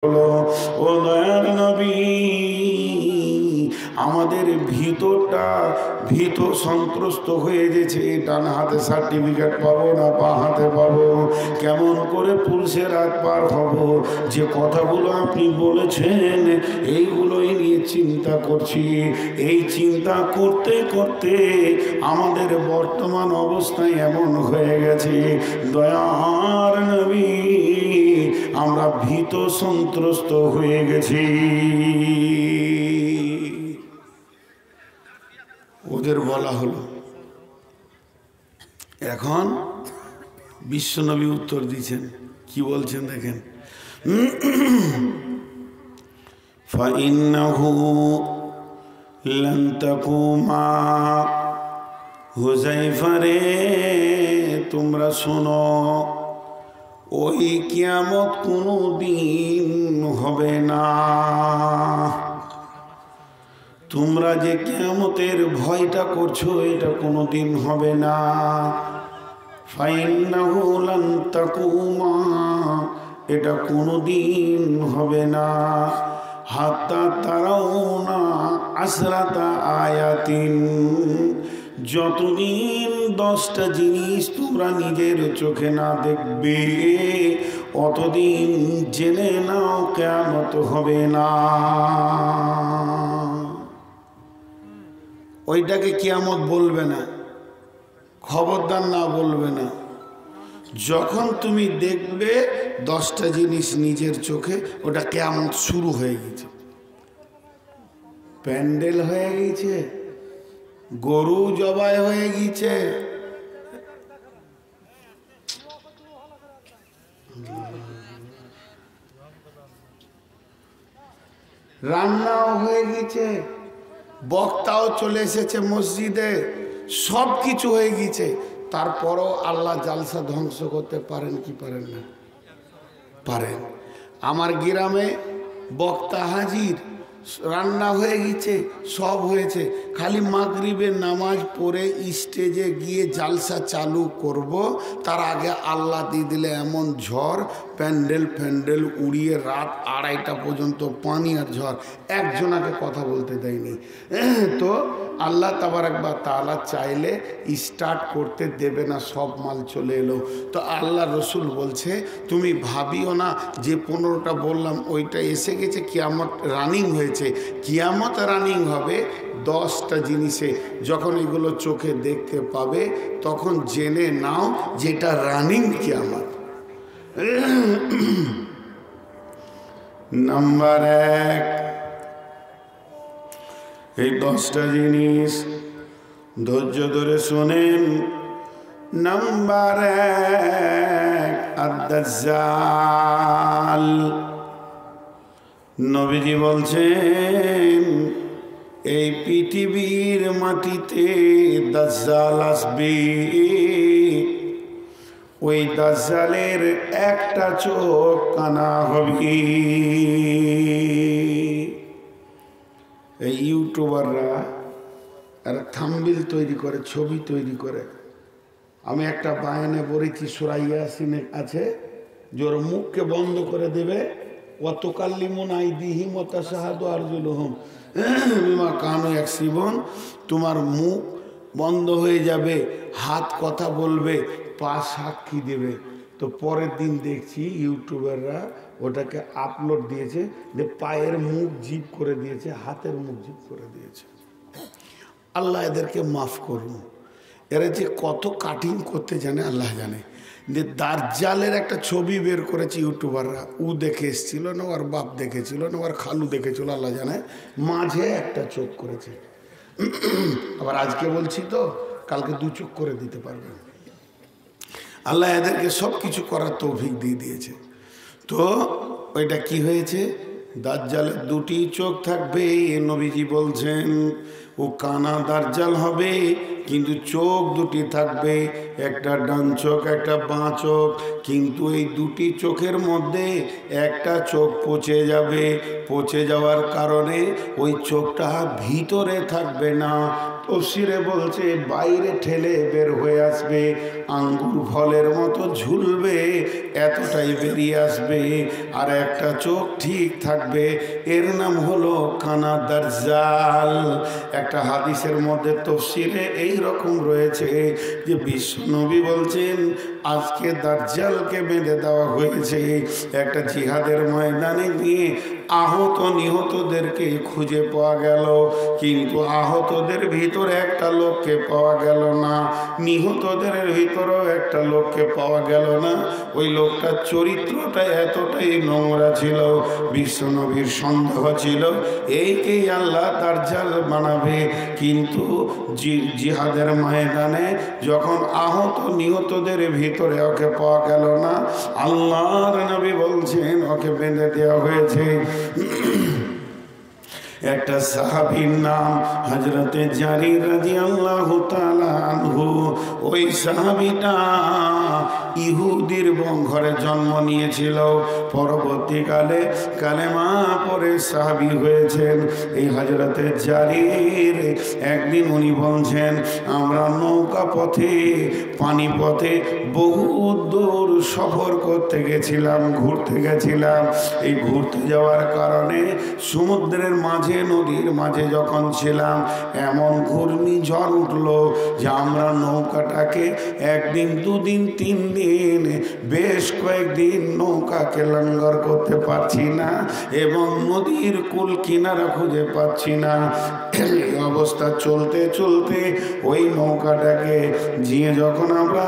ও দয়ার নবী, আমাদের ভিতরটা ভীত সন্ত্রস্ত হয়ে গেছে। ডান হাতে সার্টিফিকেট পাবো না বাঁ হাতে পাবো, কেমন করে পুলিশে রাত পার হব। যে কথাগুলো আপনি বলেছেন এইগুলোই নিয়ে চিন্তা করছি। এই চিন্তা করতে করতে আমাদের বর্তমান অবস্থায় এমন হয়ে গেছে, দয়ার নবী আমরা ভীত সন্ত্রস্ত হয়ে গেছি। ওদের বলা হলো, এখন বিশ্বনবী উত্তর দিচ্ছেন, কি বলছেন দেখেন। ফাইন্নাহু লান তাকুমা, হুযায়ফা রে তোমরা শোনো, ওই কিয়ামত কোনো দিন হবে না। তোমরা যে কিয়ামতের ভয়টা করছো এটা কোনো দিন হবে না। ফাইন্নাহু লান তাকুমা, এটা কোনো দিন হবে না। হাত্তা তারাউনা আসরাতা আয়াতিন, যতদিন 10টা জিনিস তোমরা নিজের চোখে না দেখবে অতদিন জেনে নাও কিয়ামত হবে না। ওইটাকে কিয়ামত বলবে না, খবরদার না বলবে না। যখন তুমি দেখবে 10টা জিনিস নিজের চোখে, ওটা কিয়ামত শুরু হয়ে গেছে। প্যান্ডেল হয়ে গেছে, গরু জবাই হয়ে গেছে, রান্নাও হয়ে গেছে, বক্তাও চলে এসেছে মসজিদে, সব কিছু হয়ে গেছে। তারপরও আল্লাহ জালসা ধ্বংস করতে পারেন কি পারেন না? পারেন। আমার গ্রামে বক্তা হাজির, রান্না হয়ে গেছে, সব হয়েছে, খালি মাগরিবের নামাজ পড়ে স্টেজে গিয়ে জালসা চালু করব, তার আগে আল্লাহ দিয়ে দিলে এমন ঝড়, প্যান্ডেল উড়িয়ে রাত 2:30 পর্যন্ত পানি আর ঝড়, একজনাকে কথা বলতে দেয়নি। তো আল্লাহ তাবারাক ওয়া তাআলা চাইলে স্টার্ট করতে দেবে না, সব মাল চলে এলো। তো আল্লাহ রসুল বলছে তুমি ভাবিও না যে 15টা বললাম ওইটা এসে গেছে, কিয়ামত রানিং হয়েছে। কিয়ামত রানিং হবে 10টা জিনিসে। যখন এগুলো চোখে দেখতে পাবে তখন জেনে নাও যেটা রানিং কিয়ামত। নাম্বার 1, এই 10টা জিনিস ধৈর্য ধরে শোনেন। নাম্বার 1, আদ-দাজ্জাল। নবীজি বলছেন এই পৃথিবীর মাটিতে দাজ্জাল আসবে। ওই দাজ্জালের একটা চোখ কানা হবে। এই ইউটিউবাররা আর থাম্বনেল তৈরি করে, ছবি তৈরি করে। আমি একটা বায়ানে পড়েছি, সূরা ইয়াসিনে আছে, যে ওর মুখকে বন্ধ করে দেবে, ওয়াতুকাল্লিমুনা আইদিহিম ওয়া তাশহাদু আরজুলুহুম বিমা কানু ইয়াকসিবুন। তোমার মুখ বন্ধ হয়ে যাবে, হাত কথা বলবে, পা সাক্ষী দেবে। তো পরের দিন দেখছি ইউটিউবাররা ওটাকে আপলোড দিয়েছে যে পায়ের মুখ জিভ করে দিয়েছে, হাতের মুখ জিভ করে দিয়েছে। আল্লাহ এদেরকে মাফ করুন। এরা যে কত কাটিং করতে জানে আল্লাহ জানে। যে দাজ্জালের একটা ছবি বের করেছে ইউটিউবাররা, ও দেখে এসেছিল না, ওর বাপ দেখেছিল না, ওর খালু দেখেছিল, আল্লাহ জানে, মাঝে একটা চোখ করেছে। আবার আজকে বলছি তো কালকে 2 চোখ করে দিতে পারবেন। আল্লাহ এদেরকে সব কিছু করার তৌফিক দিয়ে দিয়েছে। তো ওইটা কি হয়েছে, দাজ্জালের 2টি চোখ থাকবে। নবীজি বলছেন ও কানা দাজ্জাল হবে, কিন্তু চোখ 2টি থাকবে, একটা ডান চোখ একটা বাঁ চোখ। কিন্তু এই 2টি চোখের মধ্যে একটা চোখ পচে যাবে। পচে যাওয়ার কারণে ওই চোখটা ভিতরে থাকবে না, তফসিরে বলছে বাইরে ঠেলে বের হয়ে আসবে, আঙ্গুর ফলের মতো ঝুলবে, এতটাই বেরিয়ে আসবে, আর একটা চোখ ঠিক থাকবে। এর নাম হলো কানা দাজ্জাল। একটা হাদিসের মধ্যে তফসিরে এই রকম রয়েছে যে বিশ্বনবী বলছেন আজকে দাজ্জালকে বেঁধে দেওয়া হয়েছে, একটা জিহাদের ময়দানে গিয়ে আহত নিহতদেরকে খুঁজে পাওয়া গেল, কিন্তু আহতদের ভিতরে একটা লোককে পাওয়া গেল না, নিহতদের ভিতরেও একটা লোককে পাওয়া গেল না। ওই লোকটার চরিত্রটা এতটাই নোংরা ছিল, বিশ্বনবীর সন্দেহ ছিল এইকেই আল্লাহ দাজ্জাল বানাবে। কিন্তু জিহাদের ময়দানে যখন আহত নিহতদের ভিতরে ওকে পাওয়া গেল না, আল্লাহর নবী বলছেন ওকে বেঁধে দেওয়া হয়েছে। একটা সাহাবীর নাম হযরতে জারির রাদিয়াল্লাহু তাআলা আনহু। ওই সাহাবীটা ইহুদির ঘরে জন্ম নিয়েছিল, পরবর্তীকালে কালেমা পড়ে সাহাবী হয়েছেন। এই হযরতে জারির একদিন উনি বলছেন আমরা নৌকা পথে পানি পথে বহু দূর সফর করতে গেছিলাম, ঘুরতে গেছিলাম। এই ঘুরতে যাওয়ার কারণে সমুদ্রের মাঝে নদীর মাঝে যখন ছিলাম এমন ঘূর্ণিঝড় উঠলো যে আমরা নৌকাটাকে একদিন দুদিন তিন দিন বেশ কয়েকদিন নৌকাকে লঙ্গর করতে পারছি না এবং নদীর কুল কিনারা খুঁজে পাচ্ছি না। এই অবস্থা চলতে চলতে ওই নৌকাটাকে জিয়ে যখন আমরা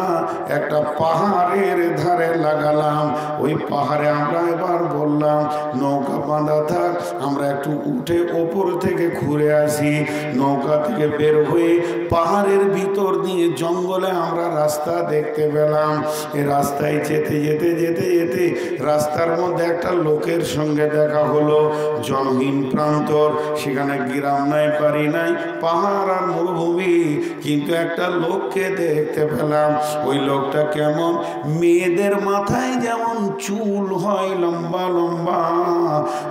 একটা পাহাড়ের ধারে লাগালাম, ওই পাহাড়ে আমরা এবার বললাম নৌকা বাঁধা থাক, আমরা একটু উঠে ওপর থেকে ঘুরে আসি। নৌকা থেকে বের হয়ে পাহাড়ের ভিতর দিয়ে জঙ্গলে আমরা রাস্তা দেখতে পেলাম। এই রাস্তায় যেতে যেতে যেতে যেতে রাস্তার মধ্যে একটা লোকের সঙ্গে দেখা হলো, জনহীন প্রান্তর, সেখানে গ্রাম নাই বাড়ি নাই, পাহাড় আর মরুভূমি, কিন্তু একটা লোককে দেখতে পেলাম। ওই লোকটা কেমন, মেয়েদের মাথায় যেমন চুল হয় লম্বা লম্বা,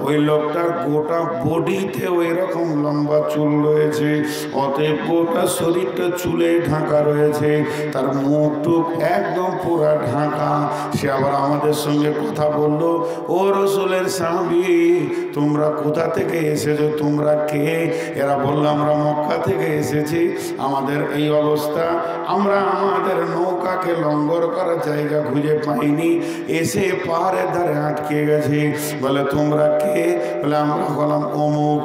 ওই লোকটার গোটা বডিতে ওই রকম লম্বা চুল রয়েছে, অতএব গোটা শরীরটা চুলে ঢাকা রয়েছে, তার মুখ টুক একদম পুরা ঢাকা। সে আবার আমাদের সঙ্গে কথা বললো, ও রাসূলের সাহাবী তোমরা কোথা থেকে এসেছো, তোমরা কে? এরা বললো আমরা মক্কা থেকে এসেছি, আমাদের এই অবস্থা, আমরা আমাদের নৌকাকে লঙ্গর করার জায়গা খুঁজে পাইনি, এসে পাহাড়ের ধারে আটকে গেছি। বলে তোমরা কে? বলে আমরা হলাম অমুক।